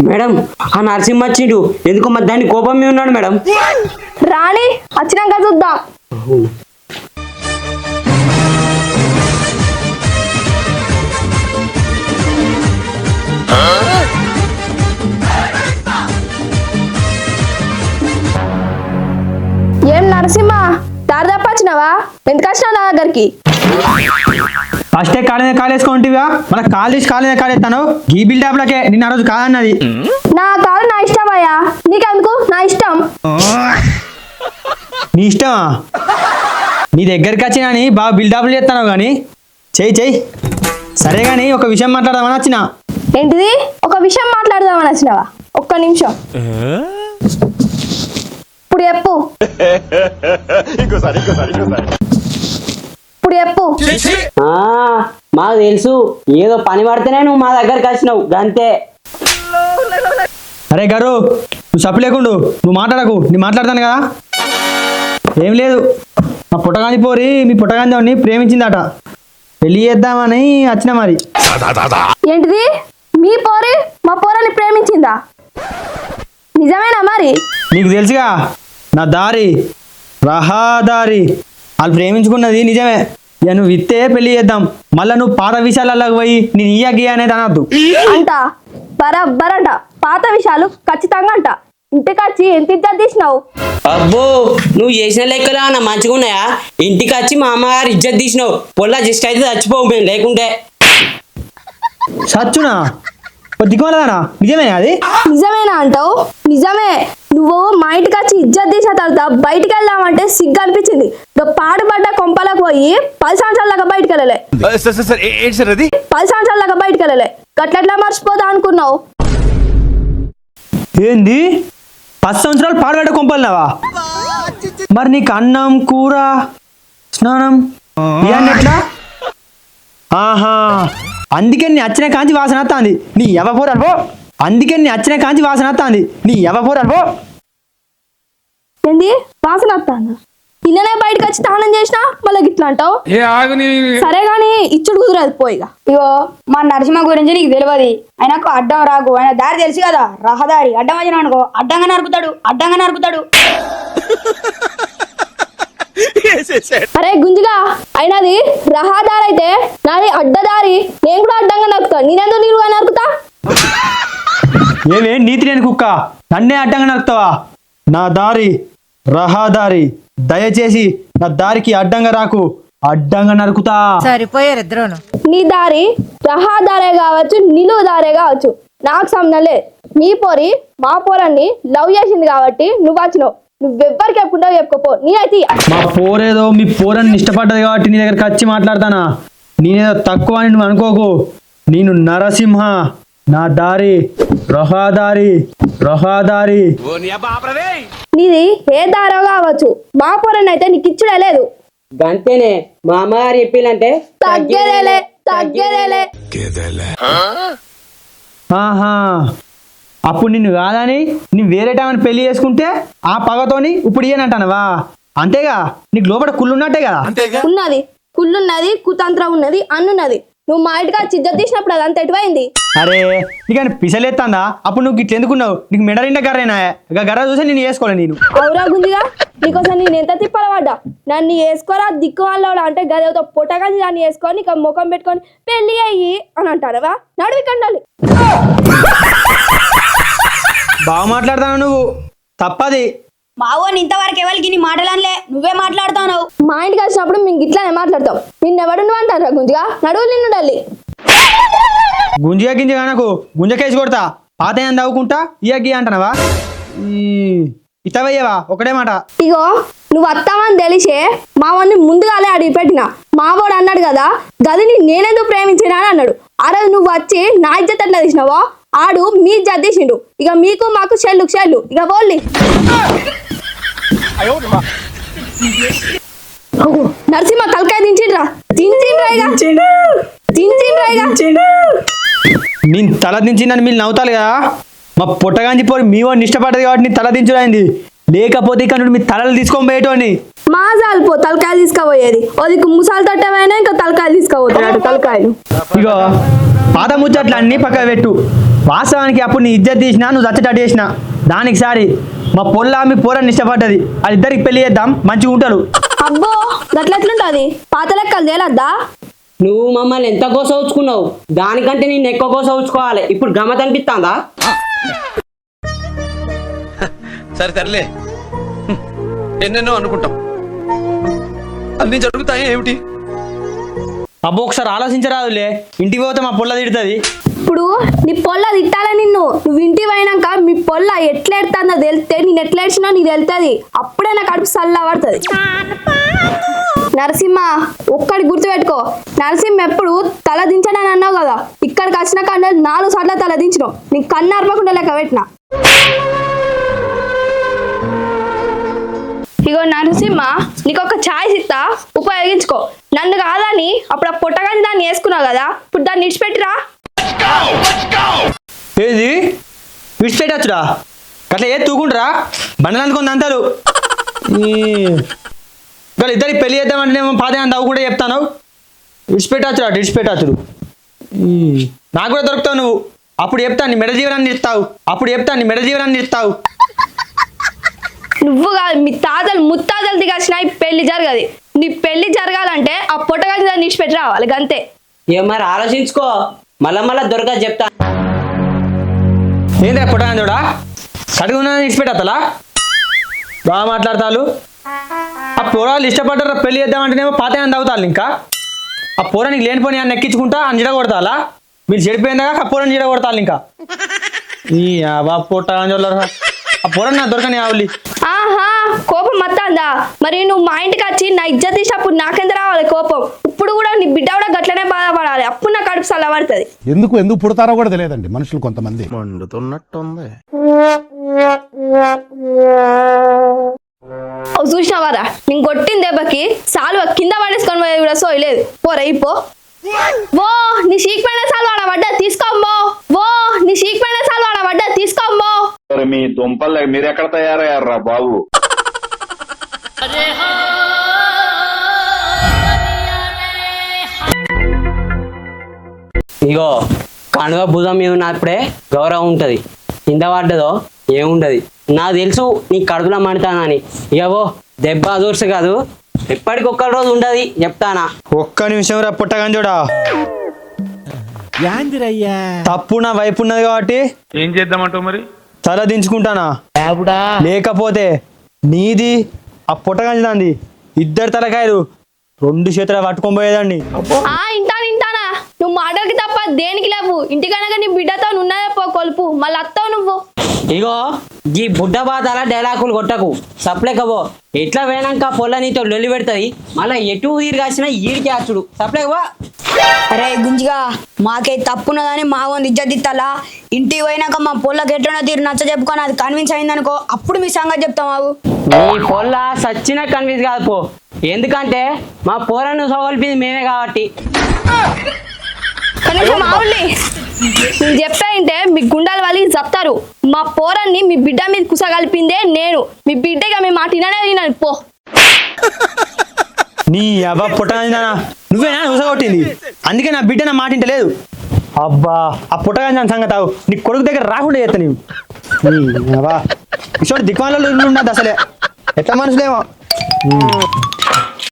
Madam ఆ నరసింహ వచ్చిండు ఎందుకో మరి దాన్ని కోపం మీద ఉన్నాడు మేడం. రాణి వచ్చినాక చూద్దాం. ఏం నరసింహ దారి తప్పచ్చినావా? ఎందుకు వచ్చినావు నా దగ్గరికి? ఫస్టే కాలేజ్ కాలేసుకుంటేవా మళ్ళీ కాలేజ్ కాలేస్తాను ఈ బిల్డప్లకే నిన్న ఆ రోజు కాదన్నది. నా కాదు నా ఇష్టం అయ్యా, నీకెందుకు? నా ఇష్టం. నీ ఇష్టమా? నీ దగ్గరికి వచ్చినని బాగా బిల్డప్లు చేస్తాను కానీ చెయ్యి సరే కానీ ఒక విషయం మాట్లాడదామని వచ్చిన. ఏంటిది? ఒక విషయం మాట్లాడదామని వచ్చినావా? ఒక్క నిమిషం. ఇప్పుడు చెప్పు. ఇప్పుడు చెప్పు. మాకు తెలుసు ఏదో పని పడితేనే నువ్వు మా దగ్గరికి వచ్చినావు అంతే. అరే గారు నువ్వు చెప్పు లేకుండు, నువ్వు మాట్లాడకు, నేను మాట్లాడతాను కదా. ఏం లేదు, మా పుట్టగాంధి పోరి మీ పుట్టగాంధి ప్రేమించిందట, పెళ్లి చేద్దామని వచ్చిన. మరి ఏంటిది? మీ పోరి మా పోరని ప్రేమించిందా? నిజమేనా? మరి నీకు తెలుసుగా నా దారి రహదారి, వాళ్ళు ప్రేమించుకున్నది నిజమే. ఇక నువ్వు ఇత్తే పెళ్లి చేద్దాం, మళ్ళీ నువ్వు పాత విషయాలకు పోయి నేను ఇయ్య గియ్య అనేది అనద్దు అంట. బరబరంట పాత విషయాలు ఖచ్చితంగా అంట. ఇంటికి వచ్చి ఎంత ఇజ్జత్ తీసినావు? అబ్బో నువ్వు చేసిన లెక్కలు అన్న మంచిగా ఉన్నాయా? ఇంటికి వచ్చి మా అమ్మగారు ఇజ్జత్ తీసినావు. పొల్ల జస్ట్ అయితే చచ్చిపోవు మేము లేకుంటే. సచ్చునా దిగుమలదానా? నిజమే అది? నిజమేనా అంటావు? నిజమే. నువ్వు మా ఇంటికి వచ్చి ఇజ్జత్ తీసిన తర్వాత బయటికి వెళ్దామంటే సిగ్గు అనిపించింది. పాడుపడ్డ కొంపలకు పోయి 10 సంవత్సరాల దాకా బయటికి వెళ్ళలే. 10 సంవత్సరాల దాకా బయటికి వెళ్ళలే. గట్లెట్లా మర్చిపోదా అనుకున్నావు? ఏంది 10 సంవత్సరాలు పాడుపడ్డ కొంపలున్నావా? మరి నీకు అన్నం కూర స్నానం ఇవన్నీ ఎట్లా? ఆహా, అందుకే నీ వచ్చిన కాంచి వాసన వస్తుంది. నీ ఎవపోరు అనుకో, అందుకే నీ వచ్చిన కాంచి వాసన వస్తుంది. నీ ఎవపోరు అనుకో. ఏంది వాసన వస్తాను? నిన్ననే బయటకు వచ్చి స్నానం చేసినా మళ్ళీ గిట్లా అంటావు? సరే గాని ఇచ్చుడు కుదరదు పోయిగా. ఇగో మా నరసింహ గురించి నీకు తెలియదు. ఆయనకు అడ్డం రాకు, ఆయన దారి తెలుసు కదా, రహదారి. అడ్డం వచ్చిన అనుకో అడ్డంగా నరుకుతాడు. అరే గుంజిగా, అయినది రహదారి అయితే నాది అడ్డదారి. నేను కూడా అడ్డంగా నరుకుతా. నేనెందుకు నీరుగా నరుకుతా? ఏమే నీతి లేని కుక్క, నన్నే అడ్డంగా నరుకుతావా? నా దారి రహదారి, దయచేసి నా దారికి అడ్డంగా రాకు, అడ్డంగా నరుకుతా. సరిపోయారు ఇద్దరును. నీ దారి రహదారే కావచ్చు, నిలువు దారే కావచ్చు, నాకు సంబంధం లేదు. మీ పోరి మా పోరన్ని లవ్ చేసింది కాబట్టి నువ్వు వచ్చినావు. నువ్వెవ్వరికి చెప్పుకుంటావు చెప్పుకోపో. నేనైతే మా పోరేదో మీ పోరని ఇష్టపడ్డది కాబట్టి నీ దగ్గరికి వచ్చి మాట్లాడతానా. నేనేదో తక్కువ అని నువ్వు అనుకోకు. నేను నరసింహ, నా దారి రహదారి. నీది ఏ దారో కావచ్చు, మా పోరని అయితే నీకు ఇచ్చుడే లేదు. గంతేనే మా అమ్మగారు చెప్పిందంటే తగ్గేదేలే. ఆహా, అప్పుడు నిన్ను కాదని నీ వేరే టైం పెళ్లి చేసుకుంటే ఆ పగతోని ఇప్పుడు ఇయ్యనంటానవా? అంతేగా, నీకు లోపల కుళ్ళున్నట్టే కదా. ఉన్నది కుళ్ళున్నది, కుతంత్రం ఉన్నది, అన్నున్నది. నువ్వు మా ఇంటికి వచ్చి ఇజ్జత్ తీసినప్పుడు అది అంత ఎటువైంది? అరే నీకు పిసలేస్తుందా? అప్పుడు నువ్వు ఇట్లా ఎందుకున్నావు? నీకు మెడరిండా గర్రేనా? గర్ర చూసి నేను వేసుకోవాలి. నేను అవురా గుంజిగా, నీకోసం నేను ఎంత తిప్పలవాడా? నన్ను వేసుకోరా దిక్కు వాళ్ళ అంటే గదేతో పొట్టగాని దాన్ని వేసుకొని నీకు ముఖం పెట్టుకొని పెళ్లి అయ్యి అని అంటారవా? నడువి కండాలి. బాగా మాట్లాడతాను నువ్వు, తప్పది. మావోని ఇంతవరకు ఎవరికి నీ మాటలనిలే, నువ్వే మాట్లాడుతావు. మా ఇంటికి వచ్చినప్పుడు మేము ఇట్లానే మాట్లాడతాం. నిన్నెవడు నువ్వు అంటారా గుంజిగా? నడువు నిన్ను డల్లి. గుంజిగా గింజగా నాకు గుంజకేసి కొడతా. పాత ఏం తవ్వుకుంటా ఇయ్యగ్గి అంటున్నావా? ఇతవయ్యవా ఒకటే మాట. ఇగో నువ్వు వస్తావని తెలిసే మావాడిని ముందుగానే అడిగి పెట్టిన. మావాడు అన్నాడు కదా, గదిని నేనెందుకు ప్రేమించినా అని అన్నాడు. ఆ రోజు నువ్వు వచ్చి నా ఇజ్జత్ ఎట్లా తీసినావో ఆడు మీ ఇజ్జత్ తీసిండు. ఇక మీకు మాకు చెల్లు ఇక పోల్లి. నరసింహ తలకాయ దించిండ్రా. నేను తల దించిందని మీరు నవ్వుతారు కదా. మా పుట్టగాంచి పోయి మీ వాడిని ఇష్టపడ్డది కాబట్టి నీ తల దించుడైంది. లేకపోతే ఇక్కడ నుండి మీ తలలు తీసుకొని పోయేటోని. మాజాలు పో తలకాయలు తీసుకుపోయేది. అది ముసాలు తట్టమైనా ఇంకా తలకాయలు తీసుకుపోతాడు. తలకాయలు ఇగో పాత ముచ్చట్లు అన్ని పక్క పెట్టు. వాస్తవానికి అప్పుడు నీ ఇజ్జత్ తీసినా నువ్వు చచ్చటట్టు చేసిన దానికి సారి మా పొల్ల మీ పోరాన్ని ఇష్టపడ్డది వాళ్ళిద్దరికి పెళ్లి చేద్దాం మంచిగా ఉంటారు. అబ్బో గట్లెట్లుంటది పాత లెక్కలు తేలద్దా? నువ్వు మమ్మల్ని ఎంత కోసవుచుకున్నావు, దానికంటే నేను ఎక్కువ కోసవుచుకోవాలి. ఇప్పుడు గమ్మత్ అనిపిస్తుందా? సరే తరలే, ఎన్నెన్నో అనుకుంటాం, అన్ని జరుగుతాయి ఏమిటి? అబ్బో ఒకసారి ఆలోచించరాదులే, ఇంటికి పోతే మా పొల్ల తిడుతుంది. ఇప్పుడు నీ పొల్ల తిట్టాలే నిన్ను. నువ్వు ఇంటికి పోయినాక మీ పొల్ల ఎట్లా ఎడుతుందో తెలిస్తే నేను ఎట్లా ఏడ్చినా నీకు తెలుస్తుంది. అప్పుడే నా కడుపు చల్ల పడుతుంది. నరసింహ ఒక్కడి గుర్తుపెట్టుకో, నరసింహ ఎప్పుడు తల దించడని అన్నావు కదా, ఇక్కడికి వచ్చిన కన్నా 4 సార్లు తల దించినావు. నీకు కన్ను అర్పకుండా లెక్క పెట్టినా. ఇగో నరసింహ నీకు ఒక ఛాయిస్ ఇస్తా, ఉపయోగించుకో. నన్ను కాదని అప్పుడు ఆ పొట్టగాని దాన్ని వేసుకున్నావు కదా, ఇప్పుడు దాన్ని ఇడిచిపెట్టిరా. ఏది విడిచిపెట్టచ్చురా, అట్లా ఏది తూకుంటారా బండలు అనుకుంది అంటారు. వాళ్ళు ఇద్దరికి పెళ్లి చేద్దామంటే నేను పాత అవు కూడా చెప్తాను. విడిచిపెట్టచ్చురా, విడిచిపెట్టచ్చుడు. నాకు కూడా దొరుకుతావు నువ్వు. అప్పుడు చెప్తాను నీ మెడ జీవనాన్ని ఇస్తావు, అప్పుడు చెప్తాను నీ మెడ జీవనాన్ని ఇస్తావు. నువ్వు కాదు, మీ తాతలు ముత్తాతలు దిగాల్సిన ఈ పెళ్లి జరగదు. నీ పెళ్లి జరగాలంటే ఆ పొట్టగాని దాన్ని ఇడిచిపెట్టి రావాలి అంతే. ఏ మరి ఆలోచించుకో, మళ్ళా దొరకదు చెప్తా. ఏంద్రా పొట్టగాని చూడా కడుగున్నా ఇడిచిపెట్టలా బాగా మాట్లాడతారు. ఆ పోరాలు ఇష్టపడ్డారు పెళ్లి చేద్దామంటేనేమో పాత తాగుతారు. ఇంకా ఆ పోరానికి లేనిపోని అని ఎక్కించుకుంటా అని జిడ కొడతాలా. మీరు చెడిపోయిందాక ఆ పోరాన్ని జిడ కొడతారు. ఇంకా ఈ పొట్టగాని చూడరా ఆ పోరాన్ని నాకు దొరకని ఆవులి. ఆహా కోపం మత్తాందా? మరి నువ్వు మా ఇంటికి వచ్చి నా ఇజ్జత్ తీసినప్పుడు నాకెంత రావాలి కోపం? ఇప్పుడు కూడా నీ బిడ్డ కూడా గట్లనే బాధపడాలి. అప్పుడు నా కడుపు చల్లబడుతుంది. ఎందుకు పుడతారో కూడా తెలియదండి మనుషులు కొంతమంది. మండుతున్నట్టుంది. చూసినావారా నేను కొట్టిన దెబ్బకి సాల్వ కింద పడేసుకొని పోయేది కూడా సోయలేదు. పోరా ఇపో. ఓ నీ షీక్ పైన సాల్వ ఆడ పడ్డా తీసుకోమ్మో. ఓ నీ షీక్ పైన సాల్వ ఆడ పడ్డా తీసుకోమ్మో. మీ దుంపలు మీరెక్కడ తయారయ్యారా బాబు? ఇగో కనువ భుజం మీద ఉన్నప్పుడే గౌరవం ఉంటుంది, కింద పడ్డదో ఏముండదు. నాకు తెలుసు నీ కడుపులో మండుతానని. ఇగో దెబ్బ దూర్చు కాదు, ఎప్పటికొక్క రోజు ఉండదు చెప్తానా. ఒక్క నిమిషం రా పుట్టగాని చూడా. తప్పు నా వైపు ఉన్నది కాబట్టి ఏం చేద్దామంటావు మరి? తల దించుకుంటానా, లేకపోతే నీది ఆ పుట్టగాని దాంది ఇద్దరు తలకాయలు 2 చేతులు పట్టుకొని పోయేదాన్ని. ఇంటానా నువ్వు మాటలకి తప్ప దేనికి లేవు. ఇంటికనగా నీ బిడ్డతో ఉన్నదే పో కొలుపు, మళ్ళీ వస్తావు నువ్వు. ఇగో ఈ బుడ్డ బాధాల డైలాగులు కొట్టకు, సప్లేకబో. ఎట్లా పోయినాక పొల్ల నీతో లొల్లి పెడుతుంది, మళ్ళీ ఎటు ఈరిగాసిన ఈడికి ఆచుడు. సప్లేకబో. అరే గుంజిగా మాకే తప్పున్నదని మా వంద ఇజ్జత్ ఇత్తాలా. ఇంటికి పోయినాక మా పొల్లకి ఎట్లనో తీరు నచ్చ చెప్పుకొని అది కన్విన్స్ అయిందనుకో, అప్పుడు మీ సంగతి చెప్తాం. మాకు నీ పొల్ల సచ్చిన కన్విన్స్ కాదు పో, ఎందుకంటే మా పోరను సోగలిపింది మేమే కాబట్టి. కనీసం మావుల్ని నేను చెప్పాయంటే మీ గుండాల వాళ్ళకి చెప్తారు. మా పోరాన్ని మీ బిడ్డ మీద కుసగలిపిందే నేను. మీ బిడ్డగా మీ మాట విననే పో. నీ అబ్బా పుట్టగాని నువ్వేనా ఉసగొట్టింది? అందుకే నా బిడ్డ నా మాట ఇంటలేదు. అబ్బా ఆ పుట్టగాని సంగతి తావు, నీ కొడుకు దగ్గర రాకుండా చేస్తా నీవు. ఇటువంటి దిక్మాలలో ఉండదు అసలే, ఎట్లా మనుషులేమో.